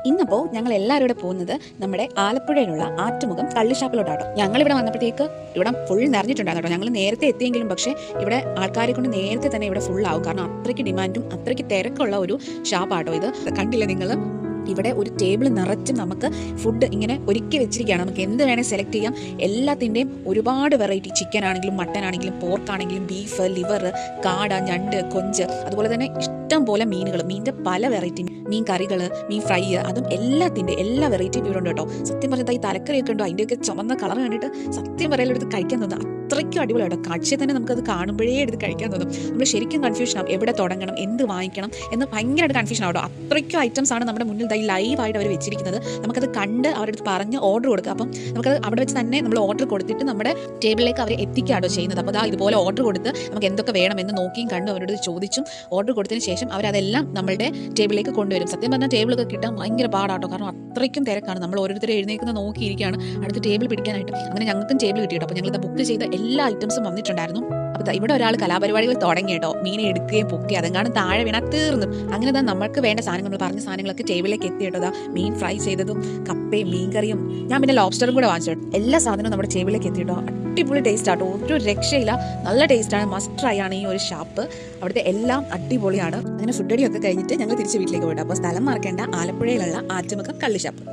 ഇന്നിപ്പോൾ ഞങ്ങൾ എല്ലാവരും കൂടെ പോകുന്നത് നമ്മുടെ ആലപ്പുഴയിലുള്ള ആറ്റുമുഖം കള്ളുഷാപ്പിലോട്ടാട്ടോ. ഞങ്ങളിവിടെ വന്നപ്പോഴത്തേക്ക് ഇവിടെ ഫുൾ നിറഞ്ഞിട്ടുണ്ടായിരുന്നു കേട്ടോ. ഞങ്ങൾ നേരത്തെ എത്തിയെങ്കിലും പക്ഷേ ഇവിടെ ആൾക്കാരെ കൊണ്ട് നേരത്തെ തന്നെ ഇവിടെ ഫുൾ ആവും. കാരണം അത്രയ്ക്ക് ഡിമാൻഡും അത്രയ്ക്ക് തിരക്കുള്ള ഒരു ഷാപ്പാട്ടോ ഇത്. കണ്ടില്ലേ നിങ്ങൾ, ഇവിടെ ഒരു ടേബിൾ നിറച്ചും നമുക്ക് ഫുഡ് ഇങ്ങനെ ഒരുക്കി വെച്ചിരിക്കുകയാണ്. നമുക്ക് എന്ത് വേണേൽ സെലക്ട് ചെയ്യാം. എല്ലാത്തിൻ്റെയും ഒരുപാട് വെറൈറ്റി, ചിക്കൻ ആണെങ്കിലും മട്ടൻ ആണെങ്കിലും പോർക്കാണെങ്കിലും ബീഫ്, ലിവർ, കാട, ഞണ്ട്, കൊഞ്ച്, അതുപോലെ തന്നെ ഇഷ്ടം പോലെ മീനുകൾ, മീനിൻ്റെ പല വെറൈറ്റി, മീൻ കറികൾ, മീൻ ഫ്രൈ, അതും എല്ലാ വെറൈറ്റിയും ഇവിടെ ഉണ്ട് കേട്ടോ. സത്യം പറഞ്ഞാൽ ഈ തലക്കറിയൊക്കെ ഉണ്ടോ, അതിൻ്റെയൊക്കെ ചുമന്ന കളർ കണ്ടിട്ട് സത്യം പറയാലെടുത്ത് കഴിക്കാൻ തോന്നുന്നു. അത്രയ്ക്കും അടിപൊളിയാട്ടോ. കാഴ്ചയിൽ തന്നെ നമുക്കത് കാണുമ്പോഴേ എടുത്ത് കഴിക്കാൻ തോന്നും. നമ്മൾ ശരിക്കും കൺഫ്യൂഷൻ ആവും, എവിടെ തുടങ്ങണം, എന്ത് വാങ്ങിക്കണം എന്ന് ഭയങ്കരമായിട്ട് കൺഫ്യൂഷൻ ആവട്ടോ. അത്രയ്ക്കും ഐറ്റംസ് ആണ് നമ്മുടെ മുന്നിൽ ലൈവായിട്ട് അവർ വെച്ചിരിക്കുന്നത്. നമുക്കത് കണ്ട് അവരുടെ അടുത്ത് പറഞ്ഞ് ഓർഡർ കൊടുക്കുക. അപ്പം നമുക്കത് അവിടെ വെച്ച് തന്നെ നമ്മൾ ഓർഡർ കൊടുത്തിട്ട് നമ്മുടെ ടേബിളിലേക്ക് അവർ എത്തിക്കുകയാണോ ചെയ്യുന്നത്. അപ്പോൾ ഇതുപോലെ ഓർഡർ കൊടുത്ത് നമുക്ക് എന്തൊക്കെ വേണമെന്ന് നോക്കിയും കണ്ടും അവരോട് ചോദിച്ചും ഓർഡർ കൊടുത്തതിന് ശേഷം അവരതെല്ലാം നമ്മളുടെ ടേബിളിലേക്ക് കൊണ്ടുവരും. സത്യം പറഞ്ഞാൽ ടേബിളൊക്കെ കിട്ടാൻ ഭയങ്കര പാടാട്ടോ. കാരണം അത്രയ്ക്കും തിരക്കാണ്. നമ്മൾ ഓരോരുത്തർ എഴുന്നേക്കുന്ന നോക്കിയിരിക്കുകയാണ് അടുത്ത് ടേബിൾ പിടിക്കാനായിട്ട്. അങ്ങനെ ഞങ്ങൾക്കും ടേബിൾ കിട്ടിയിട്ടോ. അപ്പോൾ ഞങ്ങളിത് ബുക്ക് ചെയ്ത എല്ലാ ഐറ്റംസും വന്നിട്ടുണ്ടായിരുന്നു. അപ്പോൾ ഇവിടെ ഒരാൾ കലാപരിപാടികൾ തുടങ്ങി കേട്ടോ. മീനെ എടുക്കുകയും പൊക്കുകയും അതെങ്ങാനും താഴെ വീണാൽ തീർന്നു. അങ്ങനെ തന്നെ നമ്മൾക്ക് വേണ്ട സാധനങ്ങൾ, നമ്മൾ പറഞ്ഞ സാധനങ്ങളൊക്കെ ടേബിളിലേക്ക് എത്തി കേട്ടോ. മീൻ ഫ്രൈ ചെയ്തതും കപ്പയും മീൻകറിയും, ഞാൻ പിന്നെ ലോബ്സ്റ്ററും കൂടെ വാങ്ങിച്ചു. എല്ലാ സാധനവും നമ്മുടെ ടേബിളിലേക്ക് എത്തിയിട്ടോ. അടിപൊളി ടേസ്റ്റ് ആട്ടോ, ഒരു രക്ഷയില്ല. നല്ല ടേസ്റ്റാണ്. മസ്റ്റ് ട്രൈ ആണ് ഈ ഒരു ഷാപ്പ്. അവിടുത്തെ എല്ലാം അടിപൊളിയാണ്. അങ്ങനെ ഫുഡ് അടിയൊക്കെ കഴിഞ്ഞിട്ട് ഞങ്ങൾ തിരിച്ച് വീട്ടിലേക്ക് പോയിട്ട്. അപ്പോൾ സ്ഥലം മറക്കേണ്ട, ആലപ്പുഴയിലുള്ള ആറ്റുമുഖം കള്ളുഷാപ്പ്.